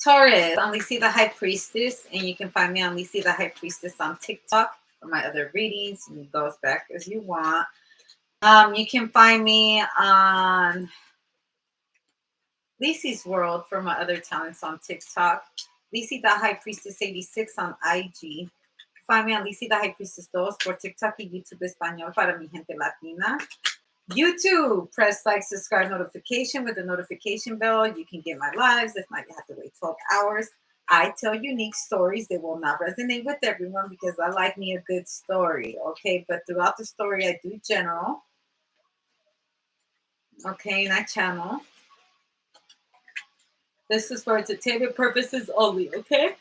Taurus, I'm Lisi the High Priestess, and you can find me on Lisi the High Priestess on TikTok for my other readings. You can go as back as you want. You can find me on Lisi's World for my other talents on TikTok. Lisi the High Priestess 86 on IG. Find me on Lisi the High Priestess 2 for TikTok y YouTube Español para mi gente latina. YouTube, press like, subscribe, notification with the notification bell. You can get my lives. If not, you have to wait 12 hours. I tell unique stories. They will not resonate with everyone because I like me a good story, okay? But throughout the story, I do general, okay, and I channel. This is for entertainment purposes only, okay?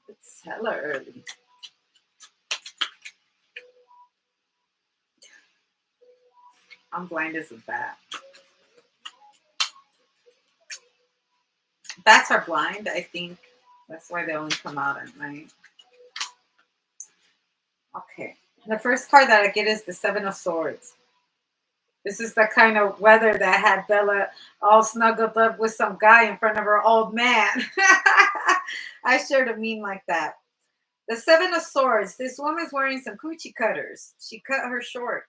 It's hella early. I'm blind as a bat. Bats are blind, I think. That's why they only come out at night. Okay. The first card that I get is the Seven of Swords. This is the kind of weather that had Bella all snuggled up with some guy in front of her old man. I shared a meme like that. The Seven of Swords. This woman's wearing some coochie cutters. She cut her short.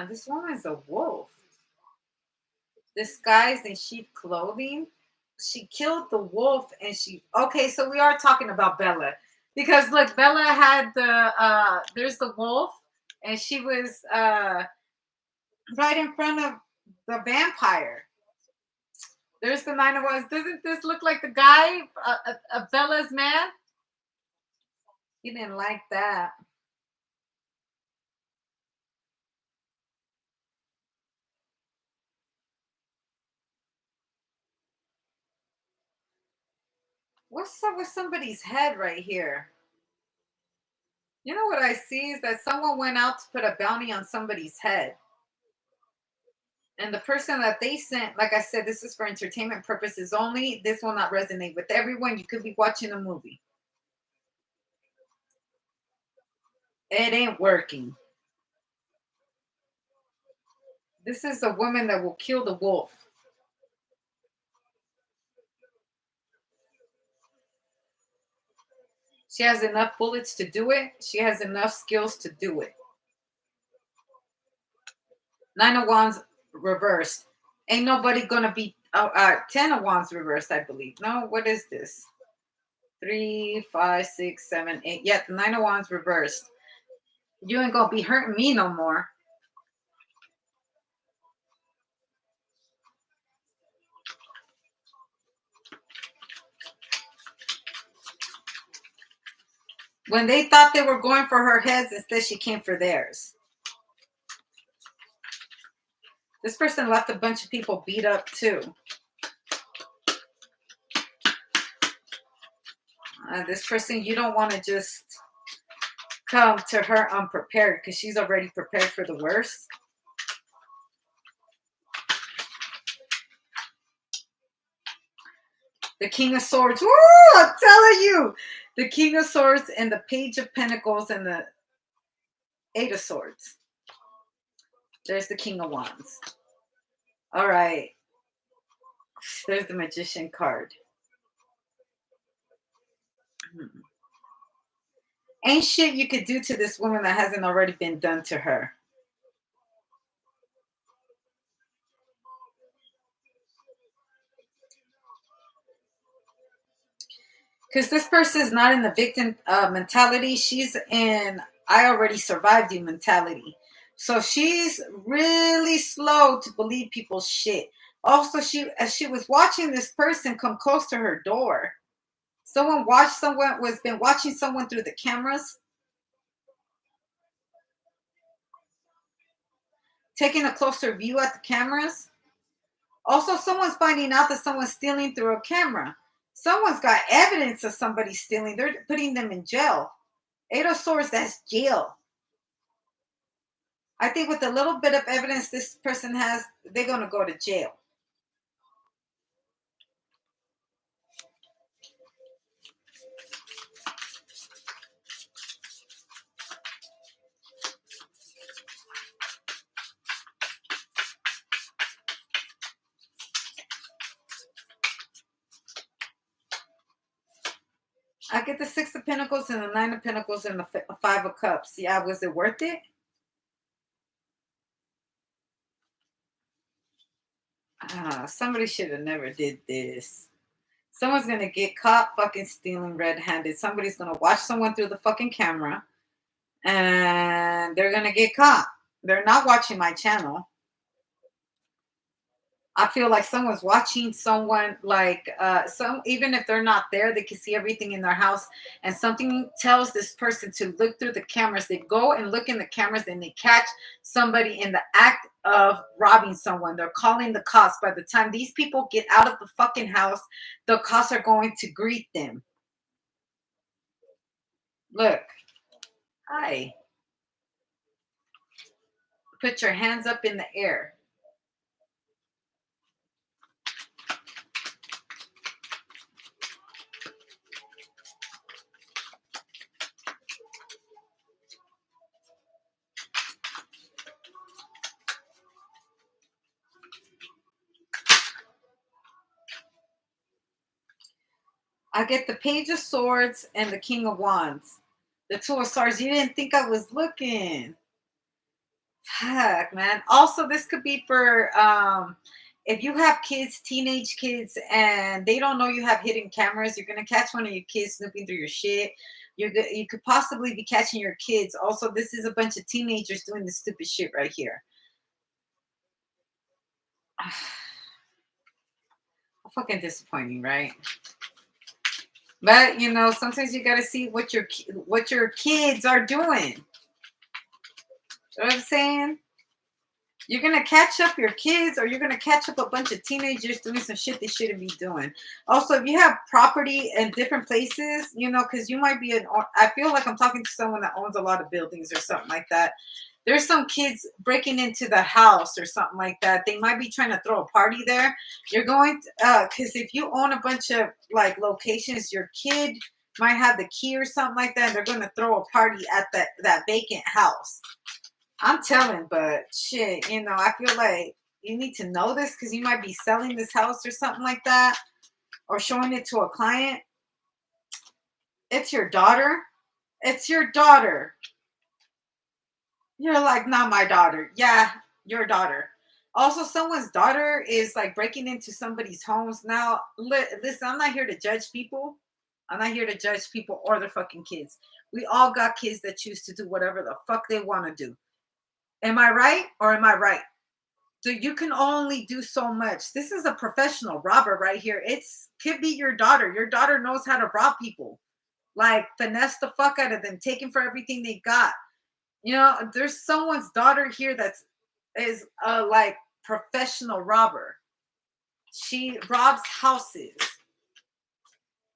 This woman's a wolf. Disguised in sheep clothing. She killed the wolf and she... Okay, so we are talking about Bella. Because look, Bella had the... there's the wolf. And she was right in front of the vampire. There's the Nine of Wands. Doesn't this look like the guy, Bella's man? He didn't like that. What's up with somebody's head right here? You know what I see is that someone went out to put a bounty on somebody's head. And the person that they sent, like I said, this is for entertainment purposes only. This will not resonate with everyone. You could be watching a movie. It ain't working. This is a woman that will kill the wolf. She has enough bullets to do it. She has enough skills to do it. Nine of Wands reversed. Ain't nobody gonna be 10 of Wands reversed, I believe. No, what is this? 3, 5, 6, 7, 8. Yeah, the Nine of Wands reversed. You ain't gonna be hurting me no more. When they thought they were going for her heads, instead she came for theirs. This person left a bunch of people beat up too. This person, you don't want to just come to her unprepared because she's already prepared for the worst. The King of Swords. Woo! I'm telling you. The King of Swords and the Page of Pentacles and the Eight of Swords. There's the King of Wands. All right. There's the Magician card. Ain't shit you could do to this woman that hasn't already been done to her. Because this person is not in the victim mentality. She's in I already survived you mentality. So she's really slow to believe people's shit. Also, as she was watching this person come close to her door, someone was been watching someone through the cameras, taking a closer view at the cameras. Also, someone's finding out that someone's stealing through a camera. Someone's got evidence of somebody stealing. They're putting them in jail. Eight of Swords, that's jail. I think with a little bit of evidence this person has, they're going to go to jail. I get the Six of Pentacles and the Nine of Pentacles and the Five of Cups. Yeah, was it worth it? Somebody should have never did this. Someone's gonna get caught fucking stealing red-handed. Somebody's gonna watch someone through the fucking camera, and they're gonna get caught. They're not watching my channel. I feel like someone's watching someone, like some, even if they're not there, they can see everything in their house, and something tells this person to look through the cameras. They go and look in the cameras and they catch somebody in the act of robbing someone. They're calling the cops. By the time these people get out of the fucking house, the cops are going to greet them. Look. Hi. Put your hands up in the air. I get the Page of Swords and the King of Wands. The Two of Swords. You didn't think I was looking. Heck, man. Also, this could be for if you have kids, teenage kids, and they don't know you have hidden cameras. You're gonna catch one of your kids snooping through your shit. You could possibly be catching your kids. Also, this is a bunch of teenagers doing this stupid shit right here. Fucking disappointing, right? But you know, sometimes you gotta see what your kids are doing. You know what I'm saying? You're gonna catch up your kids, or you're gonna catch up a bunch of teenagers doing some shit they shouldn't be doing. Also, if you have property in different places, you know, because you might be I feel like I'm talking to someone that owns a lot of buildings or something like that. There's some kids breaking into the house or something like that. They might be trying to throw a party there. You're going because if you own a bunch of like locations, your kid might have the key or something like that, and they're going to throw a party at that vacant house. I'm telling, but shit, you know, I feel like you need to know this because you might be selling this house or something like that, or showing it to a client. It's your daughter. It's your daughter. You're like, not my daughter. Yeah, your daughter. Also, someone's daughter is like breaking into somebody's homes. Now, listen, I'm not here to judge people. I'm not here to judge people or their fucking kids. We all got kids that choose to do whatever the fuck they want to do. Am I right or am I right? So you can only do so much. This is a professional robber right here. It's could be your daughter. Your daughter knows how to rob people. Like finesse the fuck out of them, take them for everything they got. You know, there's someone's daughter here is a like professional robber. She robs houses.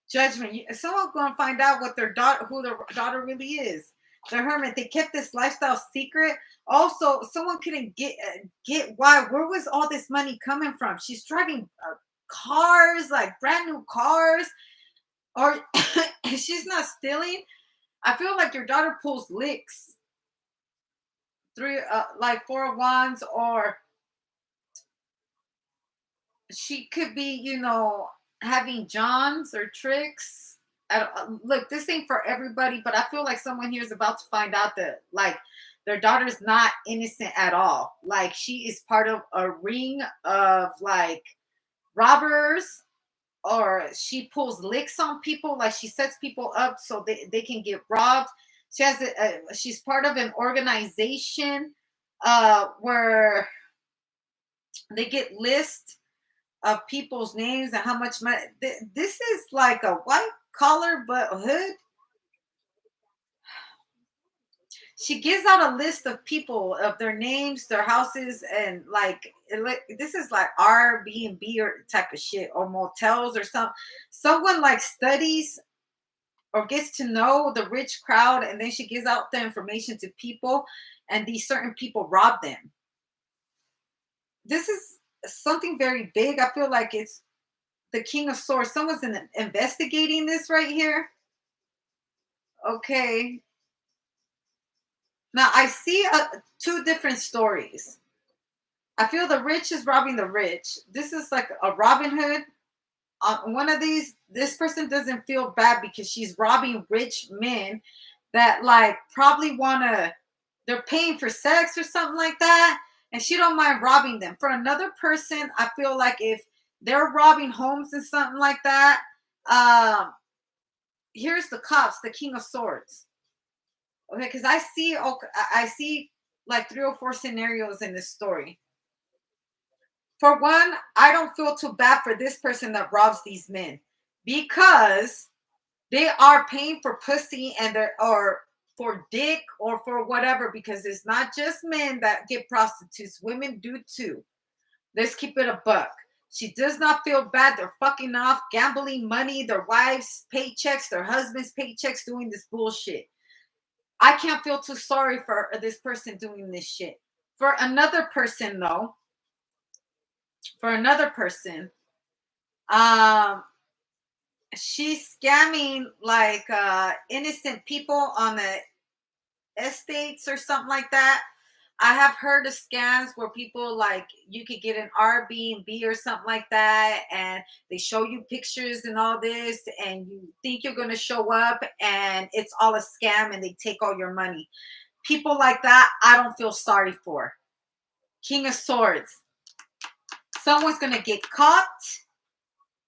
Judgment. Someone's gonna find out what their daughter, who their daughter really is. The hermit. They kept this lifestyle secret. Also, someone couldn't get why. Where was all this money coming from? She's driving cars, like brand new cars, or she's not stealing. I feel like your daughter pulls licks. Like Four of Wands, or she could be, you know, having Johns or tricks. Look, this ain't for everybody, but I feel like someone here is about to find out that, like, their daughter's not innocent at all. Like, she is part of a ring of, like, robbers, or she pulls licks on people. Like, she sets people up so they can get robbed. She's part of an organization where they get lists of people's names and how much money. This is like a white collar but hood. She gives out a list of people, of their names, their houses, and like this is like Airbnb or type of shit, or motels or something. Someone like studies or gets to know the rich crowd, and then she gives out the information to people, and these certain people rob them. This is something very big. I feel like it's the King of Swords. Someone's investigating this right here. Okay. Now I see two different stories. I feel the rich is robbing the rich. This is like a Robin Hood. one of these, this person doesn't feel bad because she's robbing rich men that like probably wanna, they're paying for sex or something like that, and she don't mind robbing them. For another person, I feel like if they're robbing homes and something like that, um, here's the cops, the King of Swords. Okay, because I see like 3 or 4 scenarios in this story. For one, I don't feel too bad for this person that robs these men because they are paying for pussy and they're or for dick or for whatever, because it's not just men that get prostitutes, women do too. Let's keep it a buck. She does not feel bad. They're fucking off, gambling money, their wives' paychecks, their husbands' paychecks, doing this bullshit. I can't feel too sorry for this person doing this shit. For another person, though, for another person, um, she's scamming like innocent people on the estates or something like that. I have heard of scams where people like you could get an Airbnb or something like that, and they show you pictures and all this, and you think you're gonna show up, and it's all a scam, and they take all your money. People like that, I don't feel sorry for. King of Swords. Someone's gonna get caught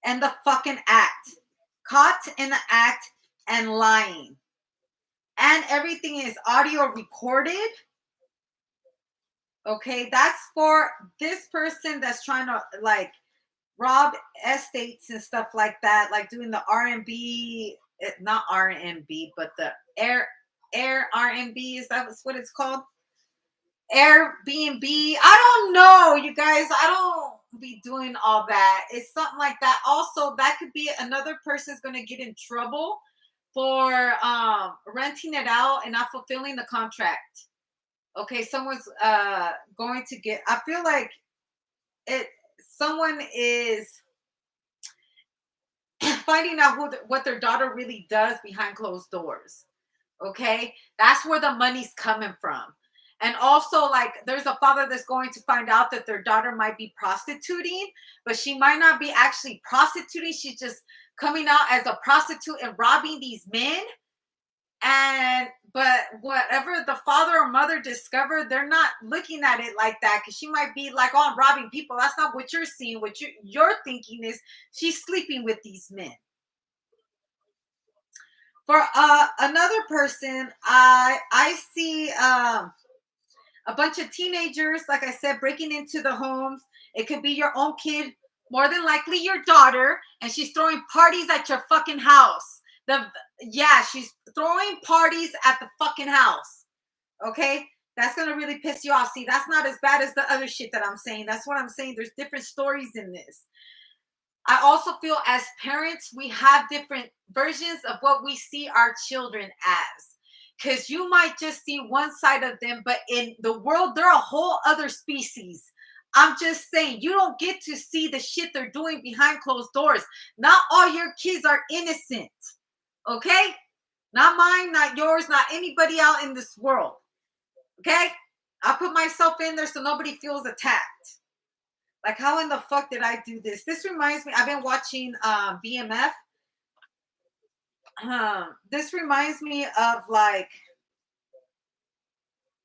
in the fucking act. Caught in the act and lying. And everything is audio recorded. Okay, that's for this person that's trying to like rob estates and stuff like that, like doing the R&B, not R&B, but the air R&B, is that what it's called? Airbnb. I don't know, you guys. I don't be doing all that. It's something like that. Also, that could be another person's going to get in trouble for renting it out and not fulfilling the contract. Okay, someone's going to get. I feel like it. Someone is finding out what their daughter really does behind closed doors. Okay, that's where the money's coming from. And also, like, there's a father that's going to find out that their daughter might be prostituting, but she might not be actually prostituting. She's just coming out as a prostitute and robbing these men. And but whatever the father or mother discovered, they're not looking at it like that, because she might be like, oh, I'm robbing people. That's not what you're seeing. What you're thinking is she's sleeping with these men. For another person, I see a bunch of teenagers, like I said, breaking into the homes. It could be your own kid, more than likely your daughter, and she's throwing parties at your fucking house. She's throwing parties at the fucking house. Okay, that's gonna really piss you off. See, that's not as bad as the other shit that I'm saying. That's what I'm saying. There's different stories in this. I also feel as parents, we have different versions of what we see our children as. Because you might just see one side of them, but in the world, they're a whole other species. I'm just saying, you don't get to see the shit they're doing behind closed doors. Not all your kids are innocent. Okay? Not mine, not yours, not anybody out in this world. Okay? I put myself in there so nobody feels attacked. Like, how in the fuck did I do this? This reminds me, I've been watching BMF. This reminds me of like,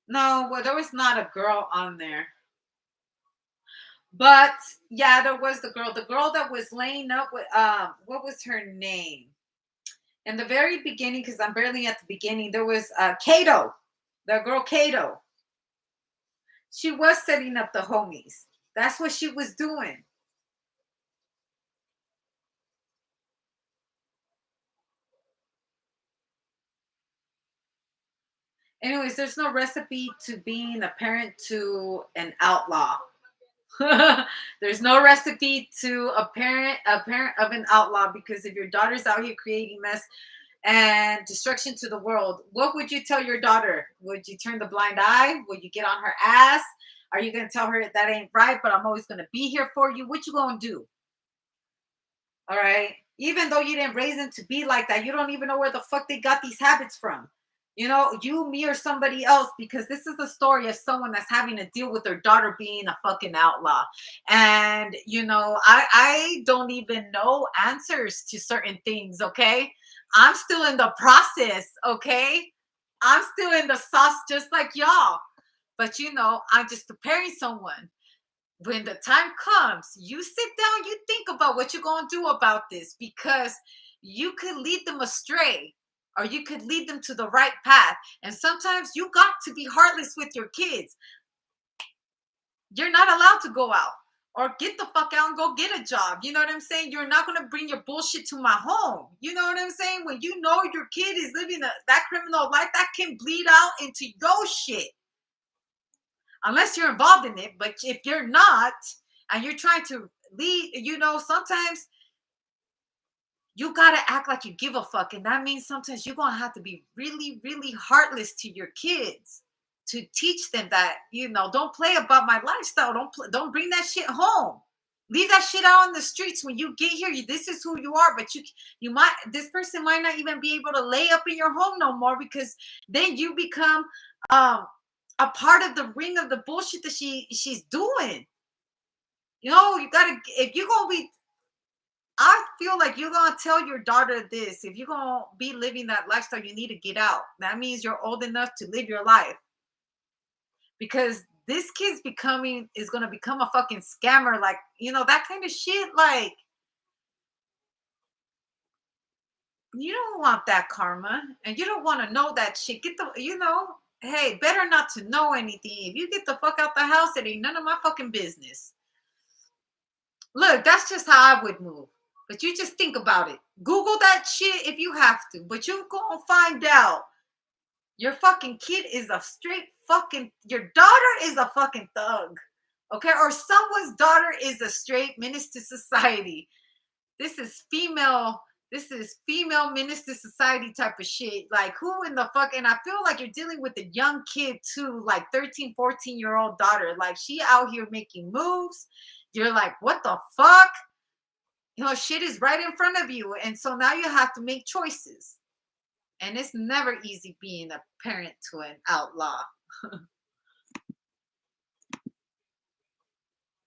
no, well, there was not a girl on there. But yeah, there was the girl that was laying up with, what was her name? In the very beginning, because I'm barely at the beginning, there was Kato, the girl Kato. She was setting up the homies. That's what she was doing. Anyways, there's no recipe to being a parent to an outlaw. There's no recipe to a parent of an outlaw, because if your daughter's out here creating mess and destruction to the world, what would you tell your daughter? Would you turn the blind eye? Would you get on her ass? Are you going to tell her that ain't right, but I'm always going to be here for you? What you going to do? All right. Even though you didn't raise them to be like that, you don't even know where the fuck they got these habits from. You know, you, me, or somebody else, because this is a story of someone that's having to deal with their daughter being a fucking outlaw. And, you know, I don't even know answers to certain things, okay? I'm still in the process, okay? I'm still in the sauce just like y'all. But, you know, I'm just preparing someone. When the time comes, you sit down, you think about what you're going to do about this, because you could lead them astray or you could lead them to the right path. And sometimes you got to be heartless with your kids. You're not allowed to go out or get the fuck out and go get a job. You know what I'm saying? You're not going to bring your bullshit to my home. You know what I'm saying? When you know your kid is living that criminal life, that can bleed out into your shit. Unless you're involved in it. But if you're not, and you're trying to lead, you know, sometimes you gotta act like you give a fuck. And that means sometimes you're gonna have to be really, really heartless to your kids to teach them that, you know, don't play about my lifestyle. Don't bring that shit home. Leave that shit out on the streets. When you get here, this is who you are. But this person might not even be able to lay up in your home no more, because then you become um a part of the ring of the bullshit that she's doing. You know, you gotta, if you're gonna be, I feel like you're gonna tell your daughter this. If you're gonna be living that lifestyle, you need to get out. That means you're old enough to live your life. Because this kid's is gonna become a fucking scammer, like, you know, that kind of shit. Like, you don't want that karma, and you don't want to know that shit. Get the, you know, hey, better not to know anything. If you get the fuck out the house, it ain't none of my fucking business. Look, that's just how I would move. But you just think about it. Google that shit if you have to. But you gonna find out your fucking kid is a straight fucking, your daughter is a fucking thug. Okay? Or someone's daughter is a straight menace to society. This is female menace to society type of shit. Like, who in the fuck? And I feel like you're dealing with a young kid too, like 13, 14-year-old daughter. Like, she out here making moves. You're like, what the fuck? You know, shit is right in front of you. And so now you have to make choices. And it's never easy being a parent to an outlaw.